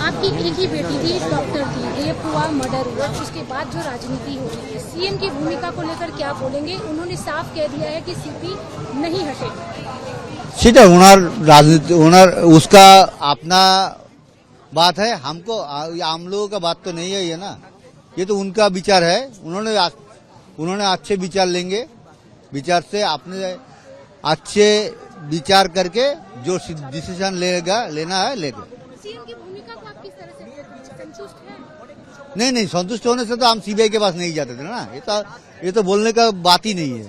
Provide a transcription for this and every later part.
आपकी एक ही बेटी थी, डॉक्टर थी, रेप हुआ, मर्डर हुआ, उसके बाद जो राजनीति हो रही है, सीएम की भूमिका को लेकर क्या बोलेंगे? उन्होंने साफ कह दिया है कि सीपी नहीं हटेगी। সেটা ওনার রাজনীতি, ওনার उसका अपना बात है। हमको आम लोगों का बात तो नहीं है ये ना, ये तो उनका विचार है। उन्होंने अच्छे विचार लेंगे, विचार से आपने अच्छे विचार करके जो डिसीजन लेना है लेगा। सीएम की भूमिका को आप किस तरह से संतुष्ट हैं? नहीं, संतुष्ट होने से तो हम सीबीआई के पास नहीं जाते थे ना। ये तो बोलने का बात ही नहीं है।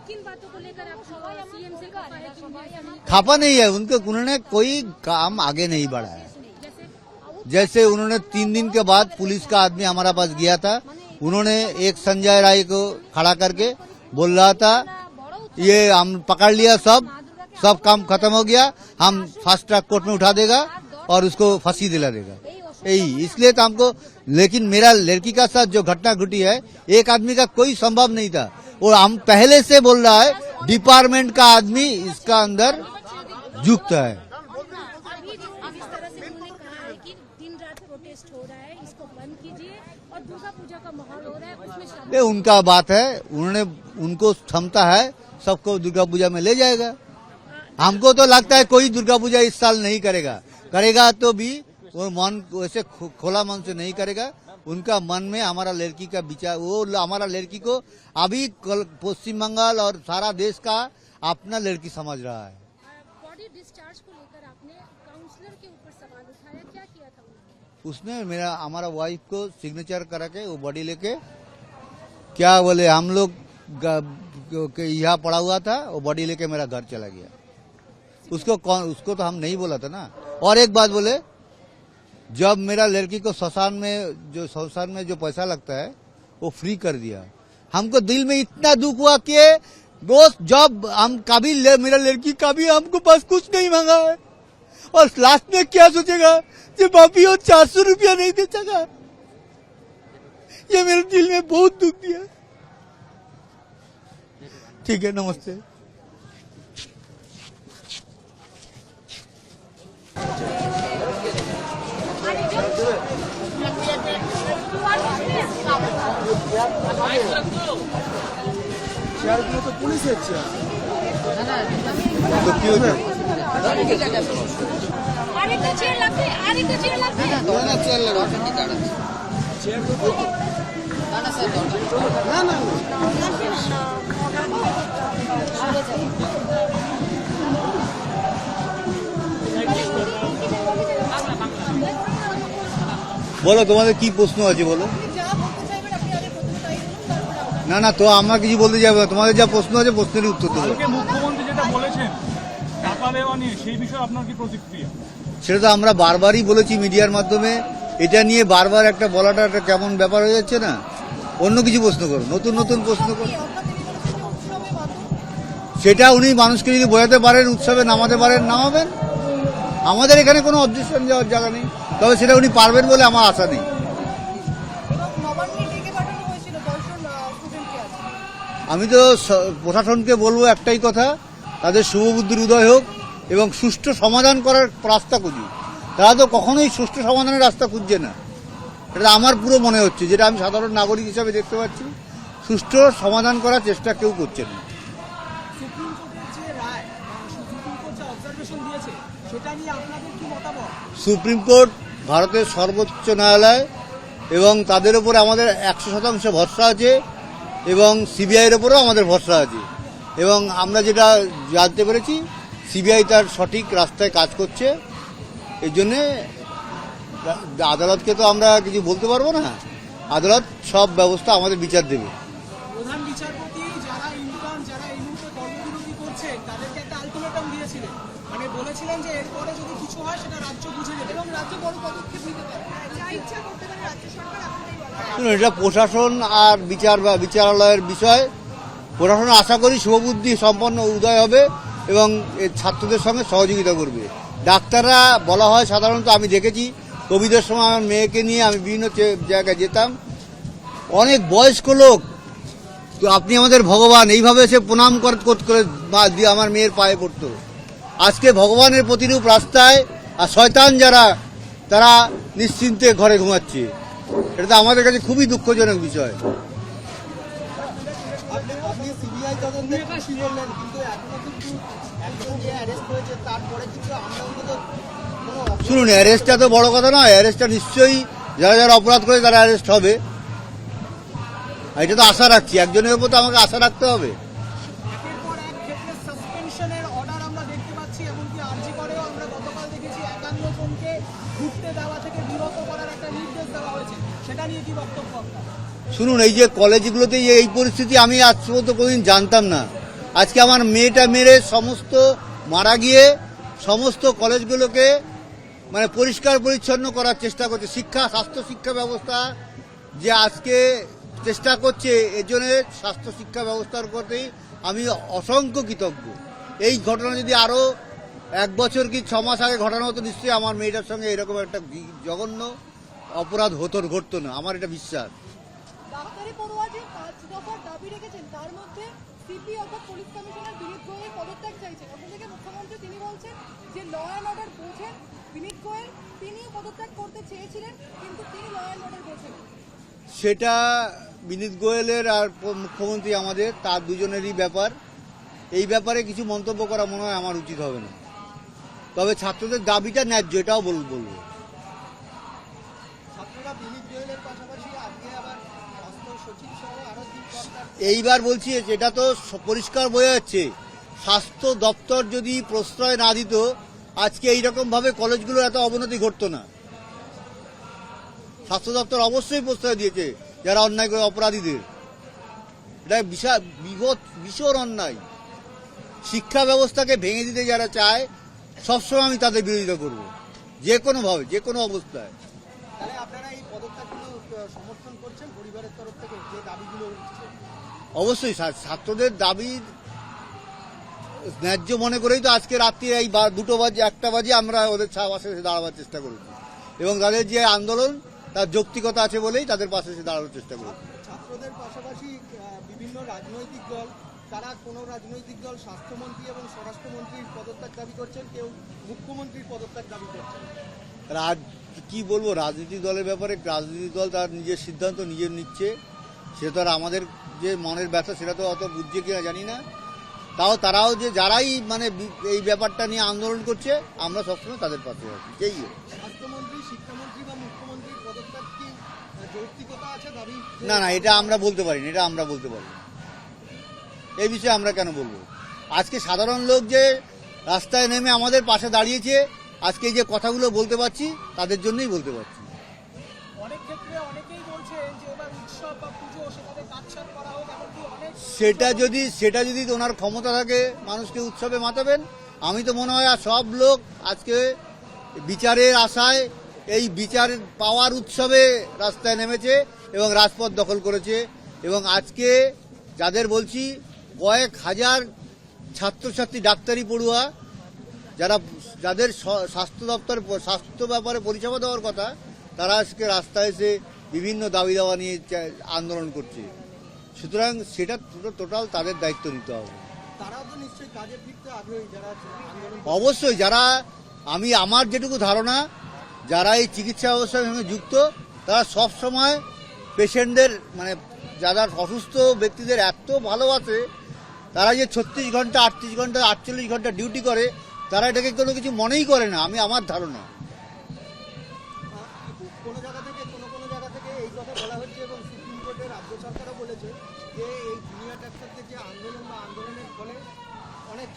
किन बातों को लेकर आप सीएम से खफा है कि उन्हें खफा नहीं है, उन्होंने कोई काम आगे नहीं बढ़ाया। जैसे उन्होंने 3 दिन के बाद पुलिस का आदमी हमारा पास गया था, उन्होंने एक संजय राय को खड़ा करके बोल रहा था ये हम पकड़ लिया, सब काम खत्म हो गया, हम फास्ट ट्रैक कोर्ट में उठा देगा और उसको फांसी दिला देगा। यही इसलिए तो हमको, लेकिन मेरा लड़की का साथ जो घटना घटी है, एक आदमी का कोई संभव नहीं था। और हम पहले से बोल रहा है डिपार्टमेंट का आदमी इसका अंदर युक्त है। अभी जो इस तरह से उन्होंने कहा है कि दिन रात प्रोटेस्ट हो रहा है, इसको बंद कीजिए, और दुर्गा पूजा का माहौल हो रहा है, उसमें शामिल। ये उनका बात है, उनको क्षमता है, सबको दुर्गा पूजा में ले जाएगा। हमको तो लगता है कोई दुर्गा पूजा इस साल नहीं करेगा तो भी वो मन वैसे खोला मन से नहीं करेगा। उनका मन में हमारा लड़की का विचार, वो हमारा लड़की को अभी पश्चिम बंगाल और सारा देश का अपना लड़की समझ रहा है। बॉडी डिस्चार्ज को लेकर आपने काउंसलर के ऊपर सवाल उठाया, क्या किया था उसने? हमारा वाइफ को सिग्नेचर करा के वो बॉडी लेके, क्या बोले, हम लोग यहाँ पड़ा हुआ था, वो बॉडी लेके मेरा घर चला गया। उसको तो हम नहीं बोला था ना। और एक बात बोले, जब मेरा लड़की को शमशान में जो पैसा लगता है वो फ्री कर दिया। हमको दिल में इतना दुख हुआ कि दोस्त, जब हम कभी मेरा लड़की कभी हमको पास कुछ नहीं मांगा है, और लास्ट में क्या सोचेगा कि बापी वो 400 रुपया नहीं दे सका। ये मेरे दिल में बहुत दुख दिया। ठीक है, नमस्ते। চেয়ারগুলো তো পুলিশের চেয়ার। তো কি হয়েছে? আরেকটা চেয়ার লাগবে। চেয়ার না বলো, তোমাদের কি প্রশ্ন আছে বলো। না তো আমরা কিছু বলতে যাবো না, তোমাদের যা প্রশ্ন আছে প্রশ্নেরই উত্তর দেবো। মুখ্যমন্ত্রী যেটা বলেছেন টাকা দেওয়া নিয়ে, সেই বিষয়ে আপনার কি প্রতিক্রিয়া? সেটা তো আমরা বারবারই বলেছি মিডিয়ার মাধ্যমে। এটা নিয়ে বারবার একটা বলাটা একটা কেমন ব্যাপার হয়ে যাচ্ছে না? অন্য কিছু প্রশ্ন করো, নতুন প্রশ্ন করো। সেটা উনি মানুষকে যদি বোঝাতে পারেন, উৎসবে নামাতে পারেন, নামাবেন। আমাদের এখানে কোনো অবজেকশন যাওয়ার জায়গা নেই, তবে সেটা উনি পারবেন বলে আমার আশা নেই। আমি তো প্রশাসনকে বলবো একটাই কথা, তাদের শুভবুদ্ধির উদয় হোক এবং সুষ্ঠু সমাধান করার রাস্তা খুঁজি। তারা তো কখনোই সুষ্ঠু সমাধানের রাস্তা খুঁজছে না, এটা আমার পুরো মনে হচ্ছে, যেটা আমি সাধারণ নাগরিক হিসাবে দেখতে পাচ্ছি। সুষ্ঠু সমাধান করার চেষ্টা কেউ করছে না। সুপ্রিম কোর্ট ভারতের সর্বোচ্চ ন্যায়ালয়, এবং তাদের উপরে আমাদের 100% ভরসা আছে, এবং সিবিআইয়ের উপরেও আমাদের ভরসা আছে। এবং আমরা যেটা জানতে পেরেছি, সিবিআই তার সঠিক রাস্তায় কাজ করছে। এই জন্যে আদালতকে তো আমরা কিছু বলতে পারবো না, আদালত সব ব্যবস্থা আমাদের বিচার দেবে। প্রধান বিচারপতি যারা এই মুহূর্তে কর্মবিরতি করছে তাদেরকে একটা আলটিমেটাম দিয়েছিলেন, মানে বলেছিলেন যে এরপরে যদি কিছু হয় সেটা রাজ্য বুঝে নেবে এবং রাজ্য বড় পদক্ষেপ নিতে পারে, যা ইচ্ছা করতে পারে রাজ্য সরকার। এটা প্রশাসন আর বিচারালয়ের বিষয়। প্রশাসন আশা করি শুভবুদ্ধি সম্পন্ন উদয় হবে এবং ছাত্রদের সঙ্গে সহযোগিতা করবে। ডাক্তাররা বলা হয় সাধারণত, আমি দেখেছি কোভিডের সময় আমার মেয়েকে নিয়ে আমি বিভিন্ন জায়গায় যেতাম, অনেক বয়স্ক লোক, তো আপনি আমাদের ভগবান, এইভাবে সে প্রণাম করে দিয়ে আমার মেয়ের পায়ে পড়তো। আজকে ভগবানের প্রতিরূপ রাস্তায় আর শয়তান যারা তারা নিশ্চিন্তে ঘরে ঘুমাচ্ছে। এটা তো আমাদের কাছে খুবই দুঃখজনক বিষয়। আপনি সিবিআই তদন্তে খুশি বললেন, কিন্তু এখনো কিন্তু একজন যে অ্যারেস্ট হয়েছে তারপরে কিন্তু আমরা অন্তত কোনো শুনুন, অ্যারেস্টটা তো বড় কথা নয়, অ্যারেস্টটা নিশ্চয়ই যারা যারা অপরাধ করে তারা অ্যারেস্ট হবে, এটা তো আশা রাখছি। একজনের উপর তো আমাকে আশা রাখতে হবে। একের পর এক ক্ষেত্রে সাসপেনশনের অর্ডার আমরা দেখতে পাচ্ছি, এমনকি আরজি করেও আমরা গতকাল দেখেছি 51 জনকে ঘুরতে দেওয়া থেকে বিরত করার একটা নির্দেশ দেওয়া হয়েছে। সেটা নিয়ে কি বক্তব্য আপনার? শুনুন, এই যে কলেজগুলোতে এই পরিস্থিতি আমি আজ পর্যন্ত কোনোদিন জানতাম না। আজকে আমার মেয়েটা মেরে সমস্ত মারা গিয়ে সমস্ত কলেজগুলোকে মানে পরিষ্কার পরিচ্ছন্ন করার চেষ্টা করছে। শিক্ষা, স্বাস্থ্য শিক্ষা ব্যবস্থা যে আজকে চেষ্টা করছে, এর জন্য স্বাস্থ্য শিক্ষা ব্যবস্থার প্রতি আমি অসংখ্য কৃতজ্ঞ। এই ঘটনা যদি আরও 1 বছর কি 6 মাস আগে ঘটানো হতো, নিশ্চয়ই আমার মেয়েটার সঙ্গে এরকম একটা জঘন্য অপরাধ ঘটতো না, আমার এটা বিশ্বাস। ডাক্তারি পড়ুয়া যে 5 দফার দাবি রেখেছেন, তার মধ্যে সিপি অর্থাৎ পুলিশ কমিশনার বিনীত গোয়েলের পদত্যাগ চাইছেন। অন্যদিকে মুখ্যমন্ত্রী তিনি বলছেন যে ল অ্যান্ড অর্ডার বোঝেন বিনীত গোয়েল, তিনিও পদত্যাগ করতে চেয়েছিলেন, কিন্তু তিনি ল অ্যান্ড অর্ডার বোঝেন। সেটা বিনীত গোয়েলের আর মুখ্যমন্ত্রী আমাদের, তার দুজনেরই ব্যাপার। এই ব্যাপারে কিছু মন্তব্য করা মনে হয় আমার উচিত হবে না। তবে ছাত্রদের দাবিটা ন্যায্য, এটাও বলবো। ছাত্ররা বিনীত গোয়েলের পাশাপাশি আজকে আবার স্বাস্থ্য সচিব সহ আরো 3 কর্তার এইবার বলছি, এটা তো পরিষ্কার বোঝা যাচ্ছে, স্বাস্থ্য দপ্তর যদি প্রশ্রয় না দিত আজকে এইরকম ভাবে কলেজগুলোর এত অবনতি ঘটতো না। স্বাস্থ্য দপ্তর অবশ্যই প্রশ্রয় দিয়েছে যারা অন্যায় করে অপরাধীদের। এটা ভীষণ অন্যায়। শিক্ষা ব্যবস্থাকে ভেঙে দিতে যারা চায়, সবসময় আমি তাদের বিরোধিতা করব, যে কোনোভাবে, যে কোনো অবস্থায়। তাহলে আপনারা এই পদত্যাগগুলো সমর্থন করছেন পরিবারের তরফ থেকে, যে দাবিগুলো উঠছে? অবশ্যই ছাত্রদের দাবি ন্যায্য মনে করেই তো আজকে রাত্রি এই 2টো বাজে 1টা বাজে আমরা ওদের পাশে এসে দাঁড়াবার চেষ্টা করেছি, এবং তাদের যে আন্দোলন তার যৌক্তিকতা আছে বলেই তাদের পাশে এসে দাঁড়ানোর চেষ্টা করেছি। ছাত্রদের পাশাপাশি বিভিন্ন রাজনৈতিক দল, তারা কোনো রাজনৈতিক দল স্বাস্থ্যমন্ত্রী এবং স্বরাষ্ট্রমন্ত্রীর পদত্যাগ দাবি করছেন, কেউ মুখ্যমন্ত্রীর পদত্যাগ দাবি করছেন। কি বলবো, রাজনৈতিক দলের ব্যাপারে রাজনৈতিক দল তার নিজের সিদ্ধান্ত নিজের নিচ্ছে, সে তো আর আমাদের যে মনের ব্যথা সেটা তো অত বুঝছে কিনা জানি না। তারাও যে যারাই মানে এই ব্যাপারটা নিয়ে আন্দোলন করছে, আমরা সবসময় তাদের পাশে আছি। যেই স্বাস্থ্যমন্ত্রী, শিক্ষামন্ত্রী বা মুখ্যমন্ত্রীর পদত্যাগ কি যৌক্তিকতা আছে দাবি? না, এটা আমরা বলতে পারি না, এটা আমরা বলতে পারি না। এই বিষয়ে আমরা কেন বলবো? আজকে সাধারণ লোক যে রাস্তায় নেমে আমাদের পাশে দাঁড়িয়েছে, আজকে এই যে কথাগুলো বলতে পারছি তাদের জন্যই বলতে পারছি। অনেক ক্ষেত্রে অনেকেই বলছেন যে এবার উৎসব বা পুজো সেটাতে কাটছাট করা হোক, এমনকি অনেক সেটা যদি ওনার ক্ষমতা থাকে মানুষকে উৎসবে মাতাবেন। আমি তো মনে হয় আর সব লোক আজকে বিচারের আশায় এই বিচার পাওয়ার উৎসবে রাস্তায় নেমেছে এবং রাজপথ দখল করেছে। এবং আজকে যাদের বলছি, কয়েক হাজার ছাত্রছাত্রী, ডাক্তারি পড়ুয়া যাদের স্বাস্থ্য ব্যাপারে পরিষেবা দেওয়ার কথা, তারা আজকে রাস্তায় এসে বিভিন্ন দাবি দাওয়া নিয়ে আন্দোলন করছে। সুতরাং সেটা টোটাল তাদের দায়িত্ব নিতে হবে। তারাও তো নিশ্চয়ই কাজে ফিরতে আগ্রহী যারা আন্দোলন। অবশ্যই আমার যেটুকু ধারণা, যারা এই চিকিৎসা ব্যবস্থার সঙ্গে যুক্ত, তারা সব সময় পেশেন্টদের মানে যারা অসুস্থ ব্যক্তিদের এত ভালোবাসে, তারা যে 36 ঘন্টা 38 ঘন্টা 48 ঘন্টা ডিউটি করে, তারা এটাকে কোনো কিছু মনেই করে না, আমার ধারণা। কোনো জায়গা থেকে এই কথা বলা হচ্ছে এবং সুপ্রিম কোর্টের রাজ্য সরকারও বলেছে যে এই জুনিয়র ডাক্তারদের যে আন্দোলনের ফলে অনেক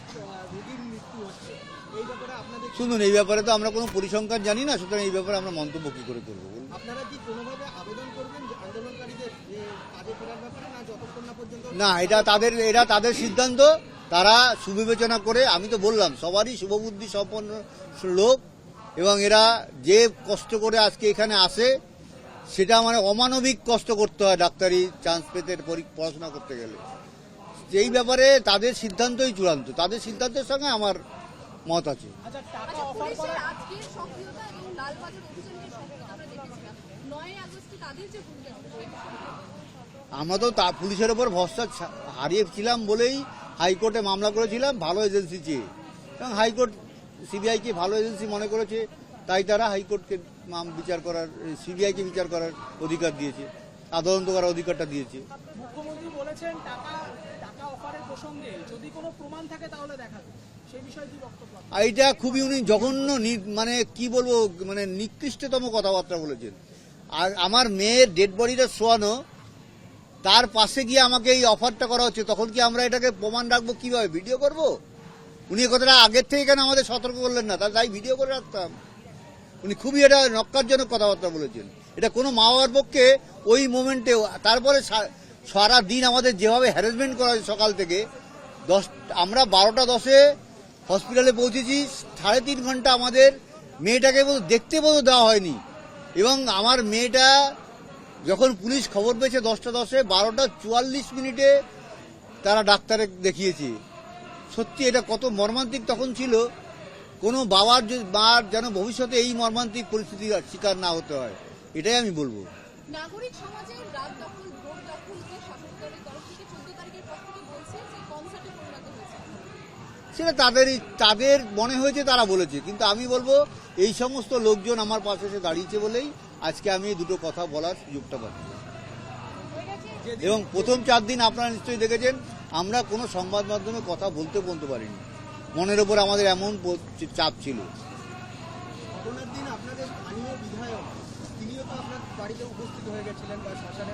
রোগীর মৃত্যু হচ্ছে। এই ব্যাপারে আপনাদের শুনুন, এই ব্যাপারে তো আমরা কোনো পরিসংখ্যান জানি না, সুতরাং এই ব্যাপারে আমরা মন্তব্য কি করে করবো? আপনারা কি কোনোভাবে আবেদন করবেন যে আন্দোলনকারীদের যে কাজে ফেরার ব্যাপারে, না যতক্ষণ না পর্যন্ত? না, এটা তাদের সিদ্ধান্ত, তারা সুবিবেচনা করে। আমি তো বললাম সবারই শুভবুদ্ধি সম্পন্ন লোক, এবং এরা যে কষ্ট করে আজকে এখানে আসে, সেটা মানে অমানবিক কষ্ট করতে হয় ডাক্তারি চান্স পেতে, পড়াশোনা করতে গেলে। এই ব্যাপারে তাদের সিদ্ধান্তই চূড়ান্ত, তাদের সিদ্ধান্তের সঙ্গে আমার মত আছে। আচ্ছা, টাকা আচ্ছা, অফার পুলিশের করা আজকের সক্রিয়তা এবং লালবাজার অভিযানের সক্রিয়তা আমরা দেখেছিলাম। 9 আগস্টে তাদের যে ভূমিকা আমরা তো পুলিশের ওপর ভরসা হারিয়েছিলাম বলেই হাইকোর্টে মামলা করেছিলাম, ভালো এজেন্সি চেয়ে, এবং হাইকোর্ট সিবিআই কে ভালো এজেন্সি মনে করেছে, তাই তারা হাইকোর্টকে বিচার করার, সিবিআই কে বিচার করার অধিকার দিয়েছে, তদন্ত করার অধিকারটা দিয়েছে। মুখ্যমন্ত্রী বলেছেন টাকা অফারের প্রসঙ্গে যদি কোনো প্রমাণ থাকে তাহলে দেখাবে, সেই বিষয়ে কি বক্তব্য? এইটা খুবই উনি জঘন্য মানে কি বলবো, মানে নিকৃষ্টতম কথাবার্তা বলেছেন। আর আমার মেয়ের ডেড বডিটা শোয়ানো, তার পাশে গিয়ে আমাকে এই অফারটা করা হচ্ছে, তখন কি আমরা এটাকে প্রমাণ রাখবো কিভাবে? ভিডিও করব? উনি এই কথাটা আগের থেকে কেন আমাদের সতর্ক করলেন না? তাই ভিডিও করে রাখতাম। উনি খুবই এটা নক্কারজনক কথাবার্তা বলেছেন। এটা কোনো মা বাবার পক্ষে ওই মোমেন্টে, তারপরে সারা দিন আমাদের যেভাবে হ্যারাসমেন্ট করা হয় সকাল থেকে, আমরা 12টা 10-এ হসপিটালে পৌঁছেছি, 3.5 ঘন্টা আমাদের মেয়েটাকে দেখতে দেওয়া হয়নি। এবং আমার মেয়েটা যখন পুলিশ খবর পেয়েছে 10টা 10-এ, 12টা 44 তারা ডাক্তারে দেখিয়েছে। সত্যি এটা কত মর্মান্তিক তখন ছিল। কোনো বাবার যেন ভবিষ্যতে এই মর্মান্তিক পরিস্থিতির শিকার না হতে হয়, এটাই আমি বলবো। নাগরিক সমাজের রাত দখল, ভোট দখলকে শাসক দলের তরফ থেকে 14 তারিখের পর থেকে বলছে যে কনসার্টে পরিণত হয়েছে। সেটা তাদের মনে হয়েছে, তারা বলেছে। কিন্তু আমি বলবো এই সমস্ত লোকজন আমার পাশে এসে দাঁড়িয়েছে বলেই আজকে আমি এই দুটো কথা বলার সুযোগটা পাচ্ছি। এবং প্রথম 4 দিন আপনারা নিশ্চয়ই দেখেছেন, আমরা কোনো সংবাদ মাধ্যমে কথা বলতে পারিনি। মনের ওপর আমাদের এমন চাপ ছিল। ঘটনার দিন আপনাদের স্থানীয় বিধায়ক তিনিও তো আপনার বাড়িতে উপস্থিত হয়ে গেছিলেন বা শ্মশানে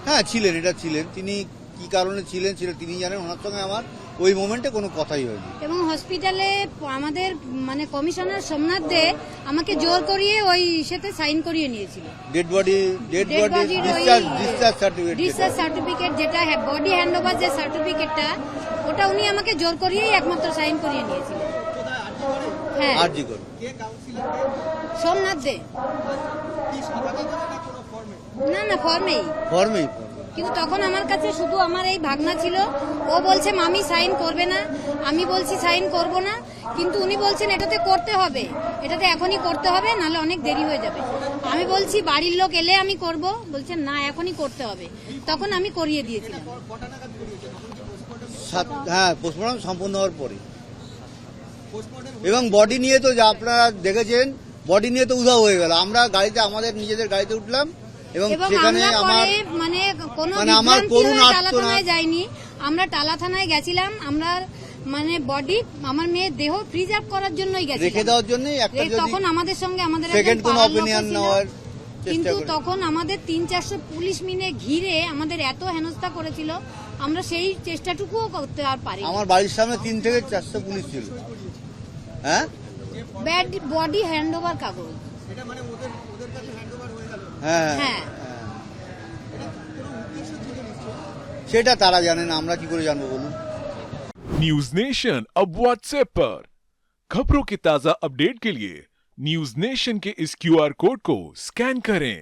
হ্যাঁ ছিলেন। তিনি কি কারণে ছিলেন সেটা তিনি জানেন। ওনার সঙ্গে আমার ওই মোমেন্টে কোনো কথাই হয়নি। এবং হসপিটালে আমাদের মানে কমিশনার সোমনাথ দে আমাকে জোর করিয়ে ওই সাথে সাইন করিয়ে নিয়েছিল। ডেড বডি ডিসচার্জ সার্টিফিকেট, যেটা বডি হ্যান্ডওভার যে সার্টিফিকেটটা, ওটা উনি আমাকে জোর করিয়েই একমাত্র সাইন করিয়ে নিয়েছিল। হ্যাঁ, আরজি করে কে কাউন্সিলর সোমনাথ দে। কি সভাপতি না কোনো ফর্মে? না, ফর্মেই। কিন্তু তখন আমার কাছে শুধু আমার এই ভাগনা ছিল। ও বলছে মামি সাইন করবে না, আমি বলছি সাইন করব না। কিন্তু উনি বলছেন এটাতে করতে হবে, এটাতে এখনই করতে হবে, নাহলে অনেক দেরি হয়ে যাবে। আমি বলছি বাড়ির লোক এলে আমি করব, বলছেন না এখনই করতে হবে। তখন আমি করিয়ে দিয়েছিলাম। হ্যাঁ, পোস্টমর্টম সম্পূর্ণ হওয়ার পরে। এবং বডি নিয়ে তো যা আপনারা দেখেছেন, বডি নিয়ে তো উধাও হয়ে গেল। আমরা গাড়িতে, আমাদের নিজেদের গাড়িতে উঠলাম এবং সেখানে আমার মানে কোনো আমার করুণ টালা থানায় যাইনি, আমরা টালা থানায় গেছিলাম। আমরা মানে বডি, আমার মেয়ের দেহ প্রিজার্ভ করার জন্যই গেছিলাম, রেখে দেওয়ার জন্য। তখন আমাদের সঙ্গে আমাদের সেকেন্ড কোনো অপিনিয়ন নেওয়ার কিন্তু তখন আমাদের 300-400 পুলিশ মিলে ঘিরে আমাদের এত হেনস্থা করেছিল, আমরা সেই চেষ্টাটুকুও করতে আর পারি। আমার বাড়ির সামনে 3 থেকে 400 পুলিশ ছিল। হ্যাঁ, বডি হ্যান্ডওভার কাগজ। এটা মানে ওদের কাছে হ্যান্ডওভার হয়ে গেল। হ্যাঁ, সেটা তারা জানেন, আমরা কি করে জানবো বলুন। न्यूज नेशन अब व्हाट्सएप पर खबरों के ताजा अपडेट के लिए न्यूज नेशन के इस क्यूआर कोड को स्कैन करें।